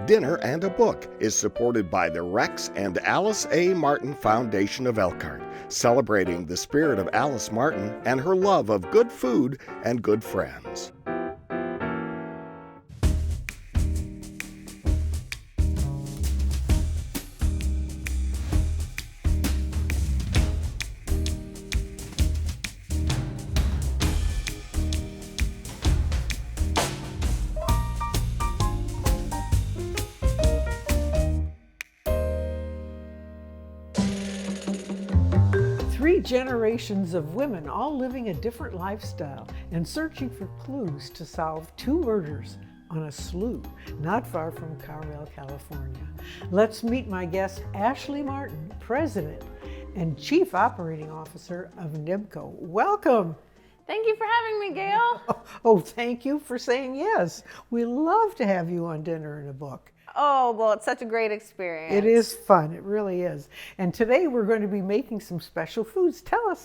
Dinner and a Book is supported by the Rex and Alice A. Martin Foundation of Elkhart, celebrating the spirit of Alice Martin and her love of good food and good friends. Three generations of women all living a different lifestyle and searching for clues to solve two murders on a slough not far from Carmel, California. Let's meet my guest, Ashley Martin, President and Chief Operating Officer of NIBCO. Welcome. Thank you for having me, Gail. Oh, thank you for saying yes. We love to have you on Dinner and a Book. Oh, well, it's such a great experience. It is fun, it really is. And today we're going to be making some special foods. Tell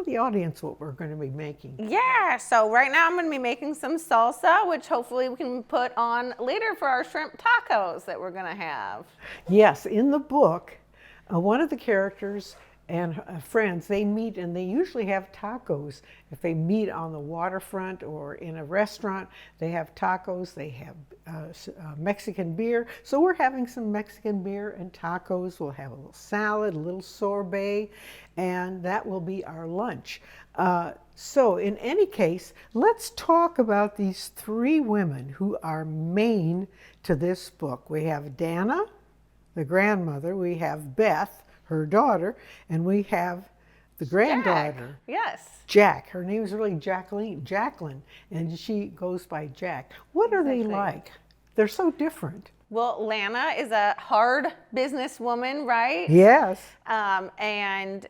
the audience what we're going to be making. Yeah, so right now I'm going to be making some salsa, which hopefully we can put on later for our shrimp tacos that we're going to have. Yes, in the book, one of the characters and friends, they meet and they usually have tacos. If they meet on the waterfront or in a restaurant, they have tacos, they have Mexican beer. So we're having some Mexican beer and tacos. We'll have a little salad, a little sorbet, and that will be our lunch. So in any case, let's talk about these three women who are main to this book. We have Dana, the grandmother, we have Beth, her daughter, and we have the granddaughter. Jack. Yes. Jack. Her name is really Jacqueline, and she goes by Jack. What are they like? They're so different. Well, Lana is a hard businesswoman, right? Yes. And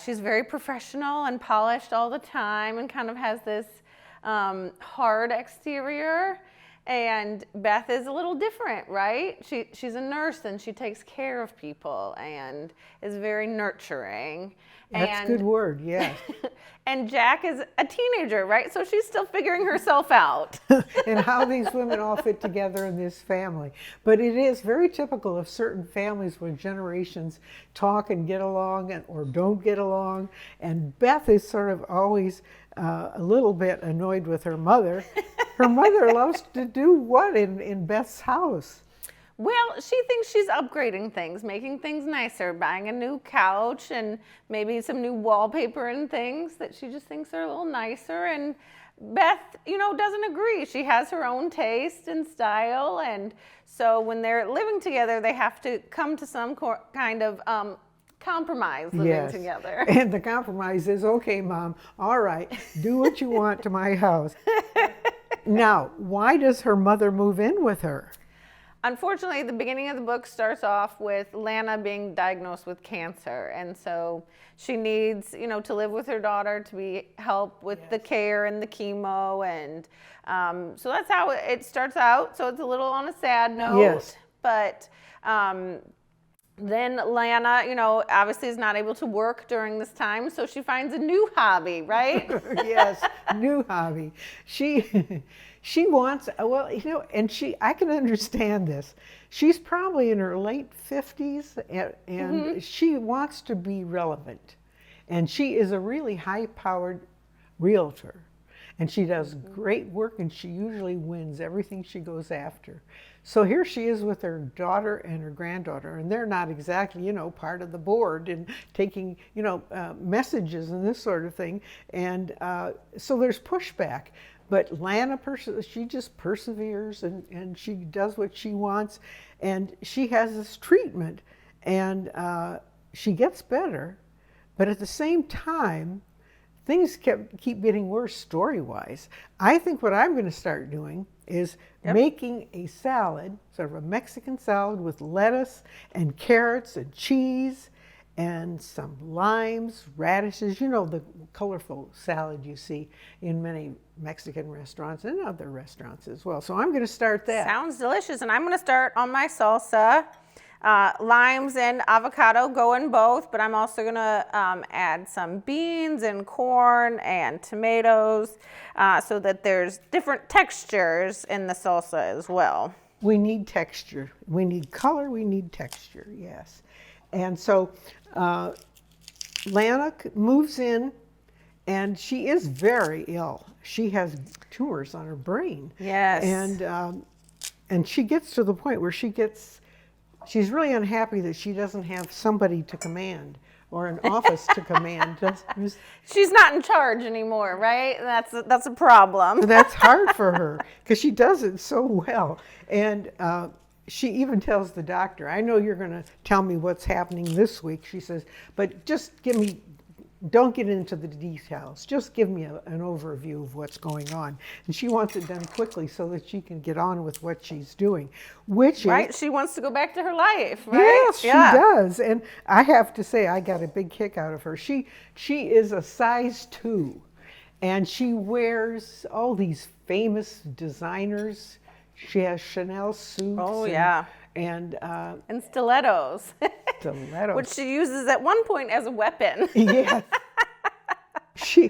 she's very professional and polished all the time and kind of has this hard exterior. And Beth is a little different, right? She's a nurse and she takes care of people and is very nurturing. That's a good word, yes. And Jack is a teenager, right? So she's still figuring herself out. And how these women all fit together in this family. But it is very typical of certain families where generations talk and get along or don't get along. And Beth is sort of always a little bit annoyed with her mother. Her mother loves to do what in Beth's house? Well, she thinks she's upgrading things, making things nicer, buying a new couch and maybe some new wallpaper and things that she just thinks are a little nicer. And Beth, doesn't agree. She has her own taste and style. And so when they're living together, they have to come to some kind of compromise living together. And the compromise is, okay, Mom, all right, do what you want to my house. Now, why does her mother move in with her? Unfortunately, the beginning of the book starts off with Lana being diagnosed with cancer. And so she needs, to live with her daughter to help with the care and the chemo. And so that's how it starts out. So it's a little on a sad note. Yes. But then Lana, obviously is not able to work during this time. So she finds a new hobby, right? Yes, new hobby. She wants, and I can understand this. She's probably in her late 50s and she wants to be relevant. And she is a really high-powered realtor. And she does great work and she usually wins everything she goes after. So here she is with her daughter and her granddaughter, and they're not exactly, part of the board and taking, messages and this sort of thing. And so there's pushback. But Lana, she just perseveres and she does what she wants. And she has this treatment and she gets better. But at the same time, things keep getting worse story-wise. I think what I'm going to start doing is making a salad, sort of a Mexican salad with lettuce and carrots and cheese and some limes, radishes, the colorful salad you see in many Mexican restaurants and other restaurants as well. So I'm going to start that. Sounds delicious. And I'm going to start on my salsa. Limes and avocado go in both, but I'm also going to add some beans and corn and tomatoes so that there's different textures in the salsa as well. We need texture. We need color. We need texture. Yes. And so Lana moves in, and she is very ill. She has tumors on her brain. Yes. And she gets to the point where she's really unhappy that she doesn't have somebody to command or an office to command. She's not in charge anymore, right? That's a problem. That's hard for her because she does it so well. And she even tells the doctor, I know you're going to tell me what's happening this week. She says, but just don't get into the details. Just give me an overview of what's going on. And she wants it done quickly so that she can get on with what she's doing, which right? She wants to go back to her life, right? Yes, yeah. She does. And I have to say, I got a big kick out of her. She is a size 2, and she wears all these famous designers. She has Chanel suits. Oh, yeah. And stilettos. Stilettos. Which she uses at one point as a weapon. Yes. She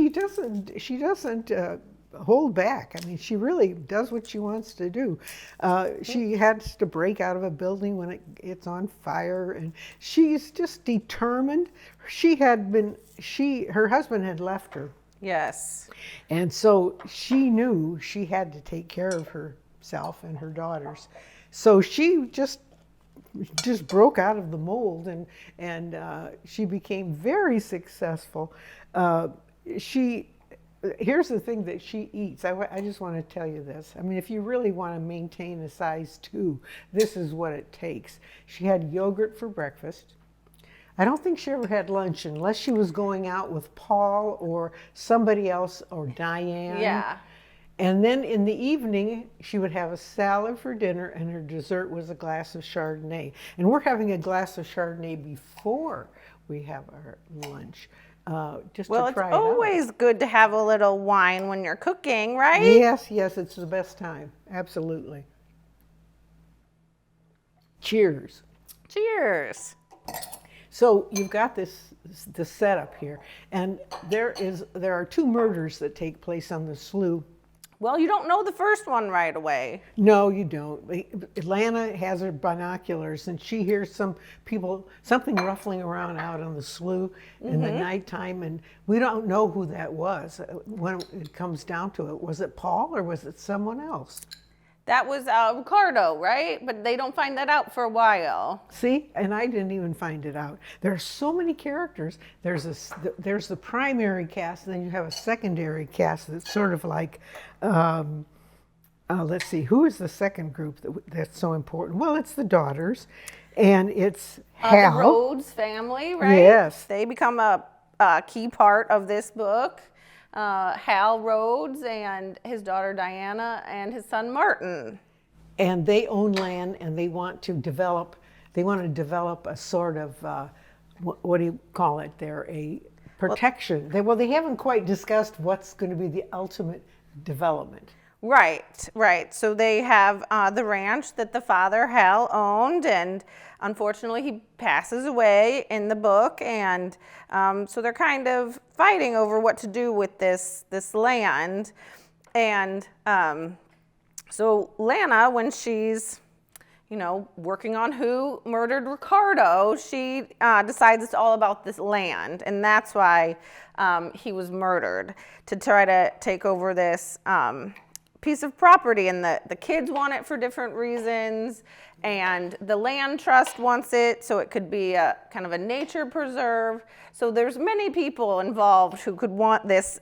doesn't hold back. I mean, she really does what she wants to do. She has to break out of a building when it's on fire, and she's just determined. Her husband had left her. Yes. And so she knew she had to take care of herself and her daughters. So she just broke out of the mold, and she became very successful. Here's the thing that she eats. I just want to tell you this. I mean, if you really want to maintain a size 2, this is what it takes. She had yogurt for breakfast. I don't think she ever had lunch unless she was going out with Paul or somebody else or Diane. Yeah. And then in the evening, she would have a salad for dinner, and her dessert was a glass of Chardonnay. And we're having a glass of Chardonnay before we have our lunch, just to try it out. Well, it's always good to have a little wine when you're cooking, right? Yes, it's the best time. Absolutely. Cheers. Cheers. So you've got the setup here, and there are 2 murders that take place on the slough. Well, you don't know the first one right away. No, you don't. Lana has her binoculars, and she hears something ruffling around out on the slough in the nighttime, and we don't know who that was when it comes down to it. Was it Paul or was it someone else? That was Ricardo, right? But they don't find that out for a while. See, and I didn't even find it out. There are so many characters. There's the primary cast, and then you have a secondary cast that's sort of like, let's see, who is the second group that's so important? Well, it's the daughters, and it's Hal. The Rhodes family, right? Yes. They become a key part of this book. Hal Rhodes and his daughter Diana and his son Martin. And they own land, and they want to develop a sort of, what do you call it? They're a protection. They haven't quite discussed what's going to be the ultimate development. Right. So they have the ranch that the father, Hal, owned, and unfortunately he passes away in the book, and so they're kind of fighting over what to do with this land. And so Lana, when she's working on who murdered Ricardo, she decides it's all about this land, and that's why he was murdered, to try to take over this piece of property, and the kids want it for different reasons, and the land trust wants it so it could be a kind of a nature preserve. So there's many people involved who could want this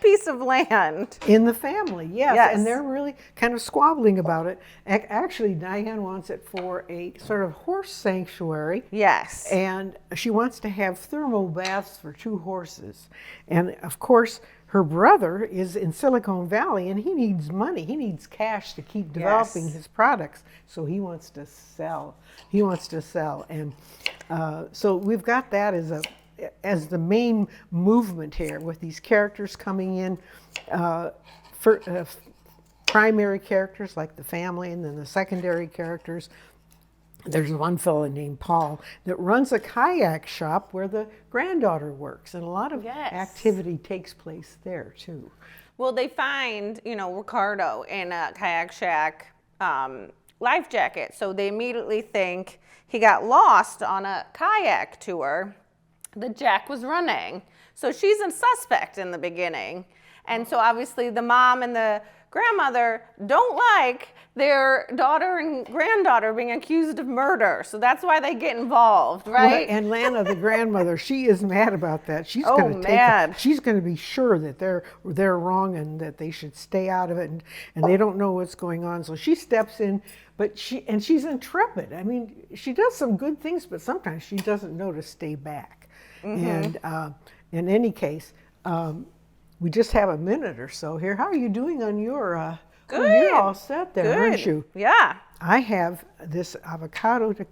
piece of land. In the family, yes. And they're really kind of squabbling about it. Actually, Diane wants it for a sort of horse sanctuary. Yes. And she wants to have thermal baths for 2 horses. And of course, her brother is in Silicon Valley, and he needs money. He needs cash to keep developing his products. So he wants to sell. And so we've got that as the main movement here, with these characters coming in, primary characters like the family, and then the secondary characters. There's one fellow named Paul that runs a kayak shop where the granddaughter works, and a lot of activity takes place there too. Well, they find, Ricardo in a kayak shack life jacket. So they immediately think he got lost on a kayak tour that Jack was running. So she's a suspect in the beginning. And so obviously the mom and the grandmother don't like their daughter and granddaughter being accused of murder. So that's why they get involved, right? Well, and Lana, the grandmother, she is mad about that. She's Oh, going to mad. she's going to be sure that they're wrong and that they should stay out of it, and they don't know what's going on. So she steps in, but she's intrepid. I mean, she does some good things, but sometimes she doesn't know to stay back. And in any case, we just have a minute or so here. How are you doing on your? Good. You're all set there, Good. aren't you? Yeah. I have this avocado to.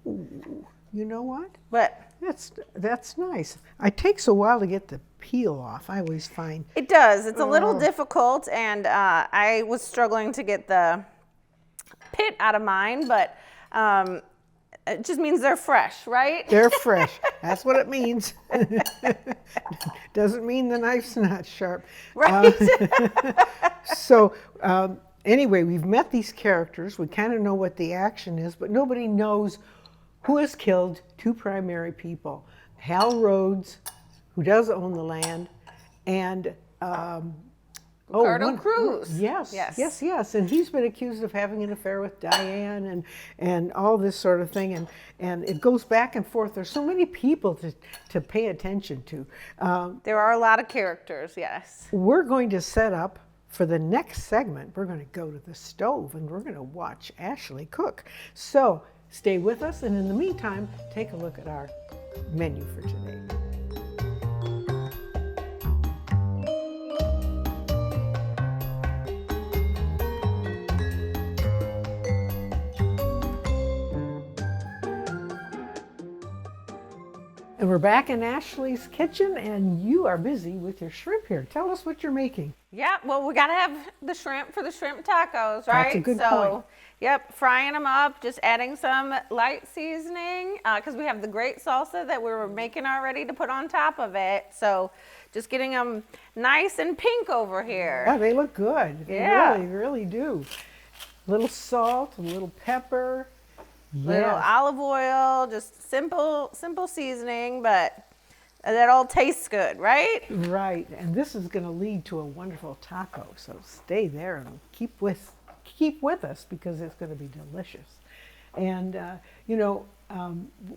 Ooh, you know what? But That's nice. It takes a while to get the peel off. I always find. it does. It's a little difficult, and I was struggling to get the pit out of mine, but it just means they're fresh, right? They're fresh. That's what it means. Doesn't mean the knife's not sharp. Right. So anyway, we've met these characters. We kind of know what the action is, but nobody knows who has killed two primary people. Hal Rhodes, who does own the land, and Ricardo Cruz. Yes. And he's been accused of having an affair with Diane and all this sort of thing. And it goes back and forth. There's so many people to pay attention to. There are a lot of characters, yes. We're going to set up for the next segment. We're going to go to the stove and we're going to watch Ashley cook. So stay with us. And in the meantime, take a look at our menu for today. And we're back in Ashley's kitchen, and you are busy with your shrimp here. Tell us what you're making. Yeah, well, we got to have the shrimp for the shrimp tacos, right? That's a good point. Yep, frying them up, just adding some light seasoning, because we have the great salsa that we were making already to put on top of it. So just getting them nice and pink over here. Yeah, they look good. They Yeah. really do. A little salt, a little pepper. Little Yes. olive oil, just simple seasoning, but that all tastes good, right? Right, and this is going to lead to a wonderful taco. So stay there and keep with us because it's going to be delicious. And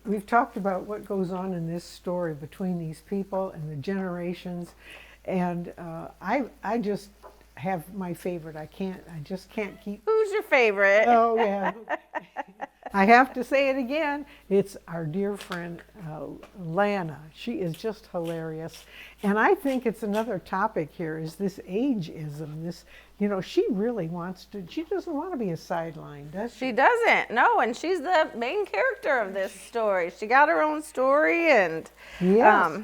we've talked about what goes on in this story between these people and the generations, and I just have my favorite. I just can't keep. Who's your favorite? Oh yeah. I have to say it again. It's our dear friend Lana. She is just hilarious, and I think it's another topic here is this ageism. This, she really wants to. She doesn't want to be a sideline, does she? She doesn't. No, and she's the main character of this story. She got her own story, and Yes.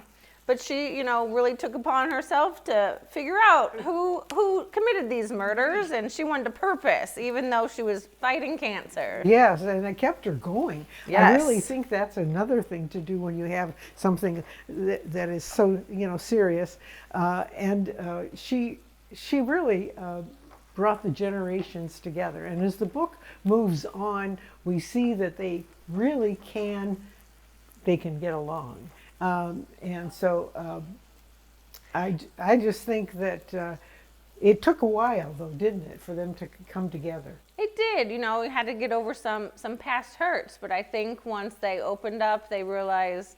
but she, really took upon herself to figure out who committed these murders, and she wanted to purpose, even though she was fighting cancer. Yes, and it kept her going. I Yes. really think that's another thing to do when you have something that is so serious. She really brought the generations together. And as the book moves on, we see that they really can get along. And so I just think that it took a while, though, didn't it, for them to come together? It did. We had to get over some past hurts, but I think once they opened up, they realized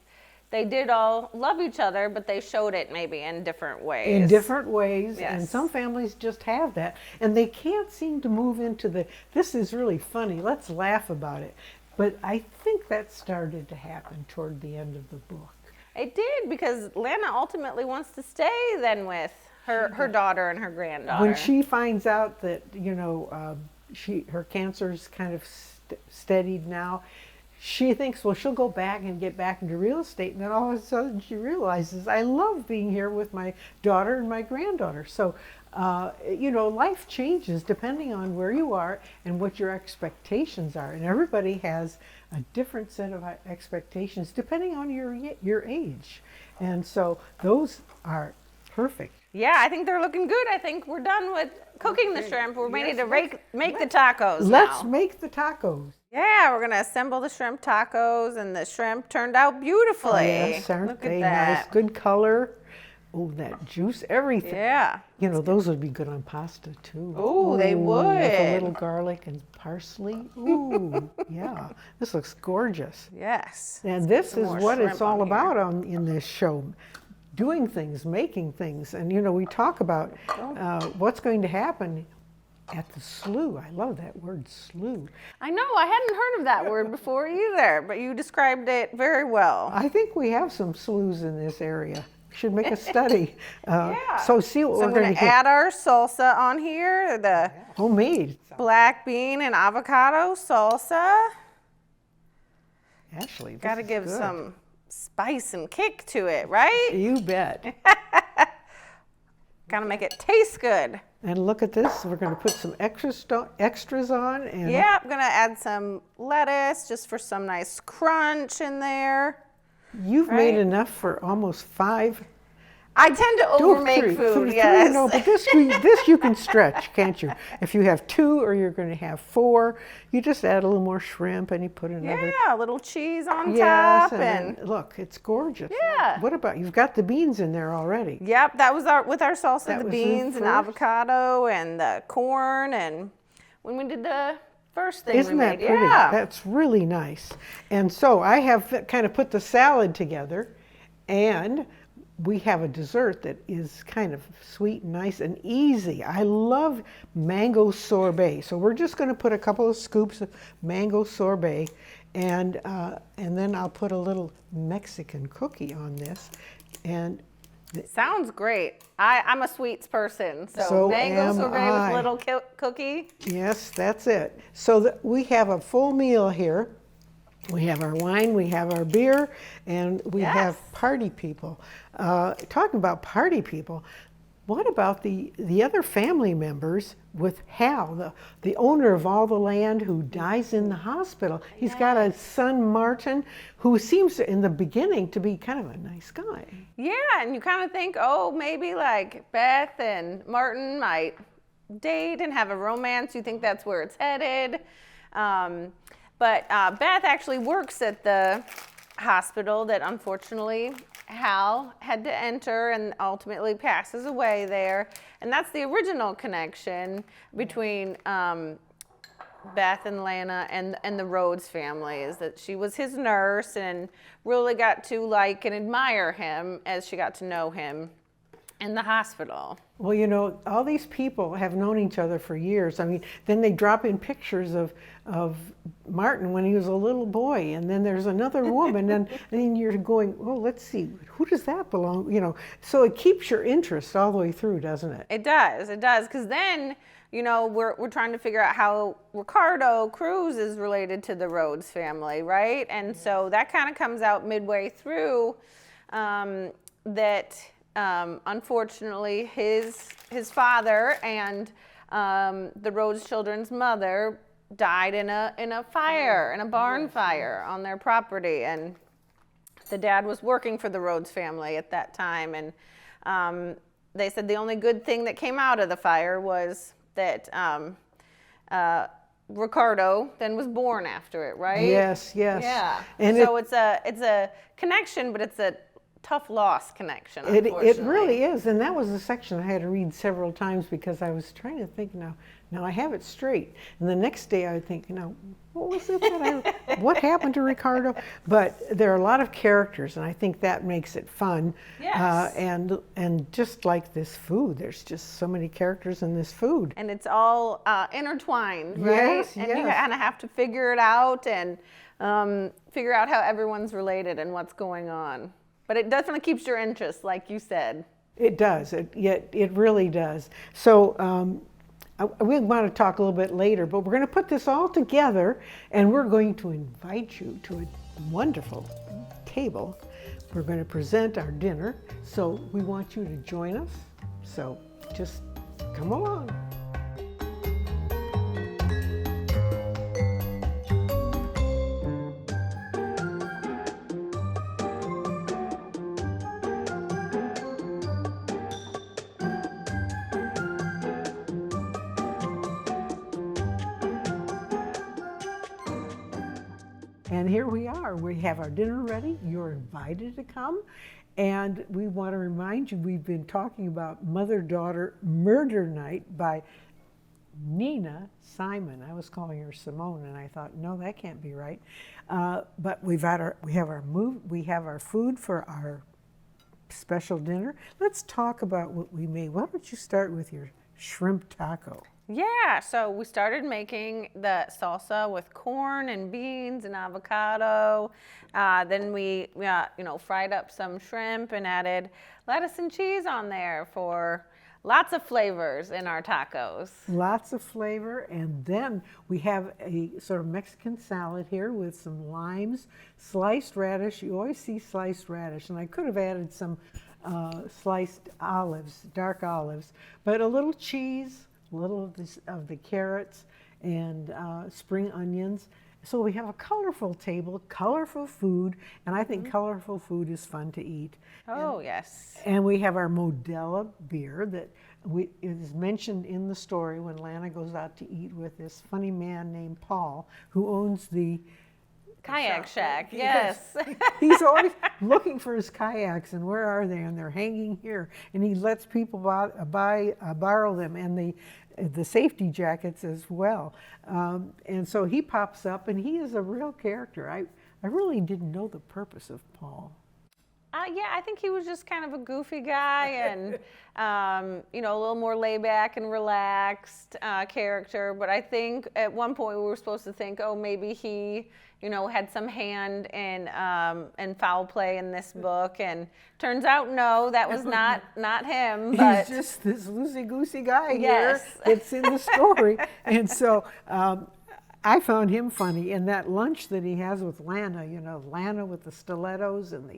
they did all love each other, but they showed it maybe in different ways. In different ways, Yes. and some families just have that. And they can't seem to move into this is really funny, let's laugh about it. But I think that started to happen toward the end of the book. It did, because Lana ultimately wants to stay then with her daughter and her granddaughter. When she finds out that, her cancer's kind of steadied now, she thinks, well, she'll go back and get back into real estate. And then all of a sudden she realizes, I love being here with my daughter and my granddaughter. So, life changes depending on where you are and what your expectations are. And everybody has a different set of expectations depending on your age. And so those are perfect. Yeah, I think they're looking good. I think we're done with cooking the shrimp. We're ready to make the tacos Let's now. make the tacos. Yeah, we're going to assemble the shrimp tacos, and the shrimp turned out beautifully. Yes, aren't Look they at that. nice? Good color. Oh, that juice, everything. Yeah. You know, those would be good on pasta too. Ooh, they With a would. little garlic and parsley. Ooh, yeah. This looks gorgeous. Yes. And this Some is more what shrimp it's all on here. about in this show. Doing things, making things. And, you know, we talk about what's going to happen at the slough. I love that word, slough. I know, I hadn't heard of that word before either, but you described it very well. I think we have some sloughs in this area. We should make a study. Yeah. So see what So we're I'm going going to to get. add our salsa on here, the Homemade. black bean and avocado salsa. Ashley, this Got to is give good. some spice and kick to it, right? You bet. Got to make it taste good. And look at this. We're going to put some extras on. And Yeah, I'm going to add some lettuce just for some nice crunch in there. You've made Right. enough for almost 5. I tend to overmake food, three, yes. No, but this you can stretch, can't you? If you have 2 or you're going to have 4, you just add a little more shrimp and you put another. Yeah, a little cheese on Yes, top. and then, look, it's gorgeous. Yeah. What about, you've got the beans in there already. Yep, that was with our salsa, That the was the beans and first? avocado and the corn, and when we did the first thing Isn't we that made. pretty? Yeah. That's really nice. And so I have kind of put the salad together, and we have a dessert that is kind of sweet and nice and easy. I love mango sorbet. So we're just going to put a couple of scoops of mango sorbet, and then I'll put a little Mexican cookie on this. And Sounds great. I'm a sweets person, so, So mango am sorbet I. with little cookie. yes, that's it. So we have a full meal here. We have our wine, we have our beer, and we have Yes. party people. Talking about party people, what about the other family members with Hal, the owner of all the land who dies in the hospital? He's got a son, Martin, who seems in the beginning to be kind of a nice guy. Yeah, and you kind of think, oh, maybe like Beth and Martin might date and have a romance. You think that's where it's headed. But Beth actually works at the hospital that unfortunately Hal had to enter and ultimately passes away there. And that's the original connection between Beth and Lana and the Rhodes family, is that she was his nurse and really got to like and admire him as she got to know him in the hospital. Well, you know, all these people have known each other for years. I mean, then they drop in pictures of Martin when he was a little boy, and then there's another woman, and then you're going, oh, let's see, who does that belong? You know, so it keeps your interest all the way through, doesn't it? It does, because then, you know, we're trying to figure out how Ricardo Cruz is related to the Rhodes family, right? And so that kind of comes out midway through, that unfortunately his father and the Rhodes children's mother died in a fire, in a barn fire on their property, and the dad was working for the Rhodes family at that time, and they said the only good thing that came out of the fire was that Ricardo then was born after it, right? Yes, yes. Yeah. And so it's a connection, but it's a tough loss connection. It Unfortunately. really is, and that was a section I had to read several times because I was trying to think, now I have it straight. And the next day I would think, what was it that what happened to Ricardo? But there are a lot of characters, and I think that makes it fun. Yes. And just like this food, there's just so many characters in this food. And it's all intertwined, right? Yes, and you yes. kind of have to figure it out and figure out how everyone's related and what's going on. But it definitely keeps your interest, like you said. It does. It really does. So we want to talk a little bit later, but we're going to put this all together, and we're going to invite you to a wonderful table. We're going to present our dinner, so we want you to join us. So just come along. And here we are. We have our dinner ready. You're invited to come. And we want to remind you, we've been talking about Mother-Daughter Murder Night by Nina Simon. I was calling her Simone, and I thought, no, that can't be right. But we have our food for our special dinner. Let's talk about what we made. Why don't you start with your shrimp taco? Yeah, so we started making the salsa with corn and beans and avocado. Then we fried up some shrimp and added lettuce and cheese on there for lots of flavors in our tacos. Lots of flavor. And then we have a sort of Mexican salad here with some limes, sliced radish. You always see sliced radish, and I could have added some sliced olives, dark olives, but a little cheese, a little of the carrots, and spring onions. So we have a colorful table, colorful food, and I think colorful food is fun to eat. Oh, yes. And we have our Modella beer that it is mentioned in the story when Lana goes out to eat with this funny man named Paul, who owns the Kayak shack, yes. He's always looking for his kayaks, and where are they? And they're hanging here. And he lets people borrow them, and the safety jackets as well. And so he pops up, and he is a real character. I really didn't know the purpose of Paul. Yeah, I think he was just kind of a goofy guy and, a little more laid back and relaxed character. But I think at one point we were supposed to think, oh, maybe he, had some hand in foul play in this book. And turns out, no, that was not him. But he's just this loosey-goosey guy yes. here that's in the story. And so I found him funny. And that lunch that he has with Lana, Lana with the stilettos and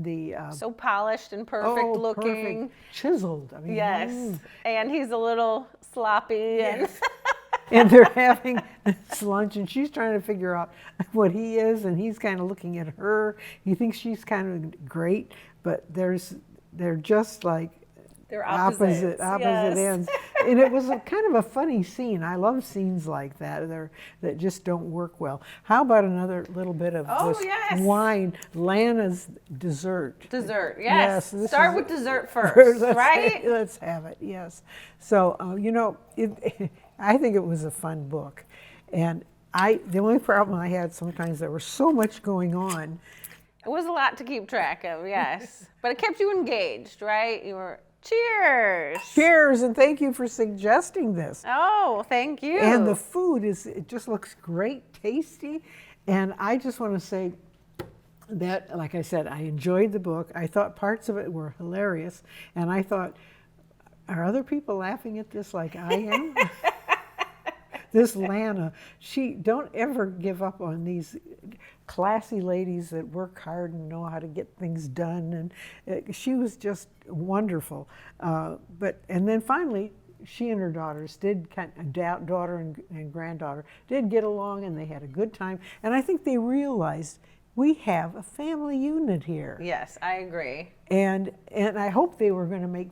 the so polished and perfect looking, perfect. Chiseled. I mean, yes, and he's a little sloppy. Yes. And they're having this lunch, and she's trying to figure out what he is, and he's kind of looking at her. He thinks she's kind of great, but they're just like they're opposite yes. ends. And it was kind of a funny scene. I love scenes like that that just don't work well. How about another little bit of this yes. wine, Lana's dessert? Dessert, yes. Start with dessert first, right? Let's have it, yes. So, I think it was a fun book. And the only problem I had sometimes, there was so much going on. It was a lot to keep track of, yes. But it kept you engaged, right? You were... Cheers! Cheers, and thank you for suggesting this. Oh, thank you. And the food it just looks great, tasty. And I just want to say that, like I said, I enjoyed the book. I thought parts of it were hilarious. And I thought, are other people laughing at this like I am? This Lana, she don't ever give up on these classy ladies that work hard and know how to get things done, and she was just wonderful. And then finally, she and her daughters daughter and granddaughter did get along, and they had a good time. And I think they realized we have a family unit here. Yes, I agree. And I hope they were going to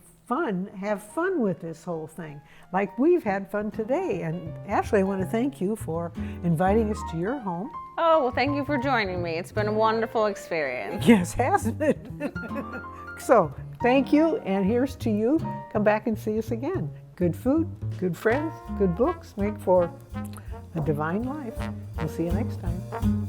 have fun with this whole thing, like we've had fun today. And Ashley, I want to thank you for inviting us to your home. Oh, well, thank you for joining me. It's been a wonderful experience. Yes, hasn't it? So, thank you, and here's to you. Come back and see us again. Good food, good friends, good books make for a divine life. We'll see you next time.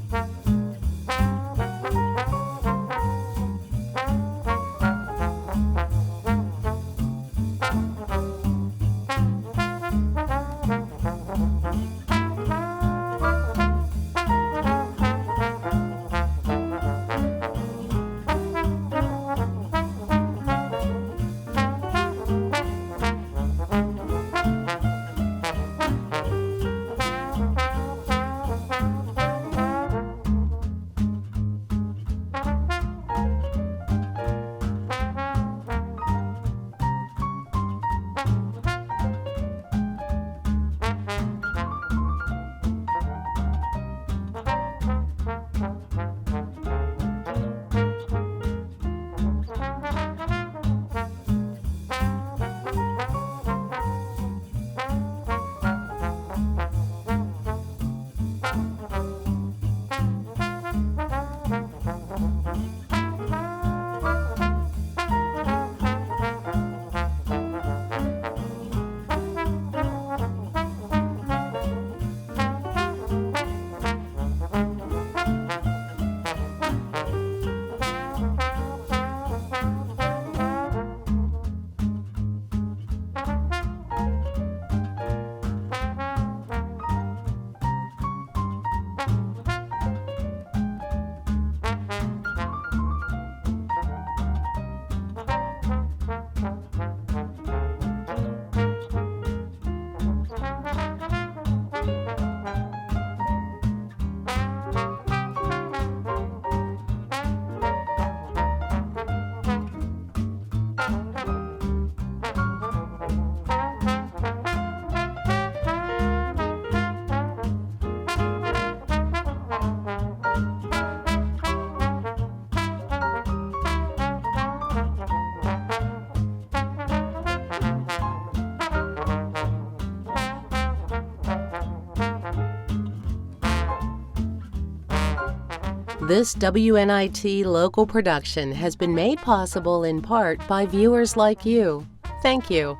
This WNIT local production has been made possible in part by viewers like you. Thank you.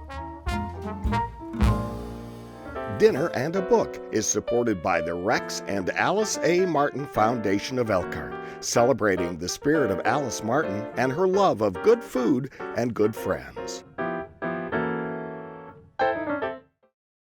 Dinner and a Book is supported by the Rex and Alice A. Martin Foundation of Elkhart, celebrating the spirit of Alice Martin and her love of good food and good friends.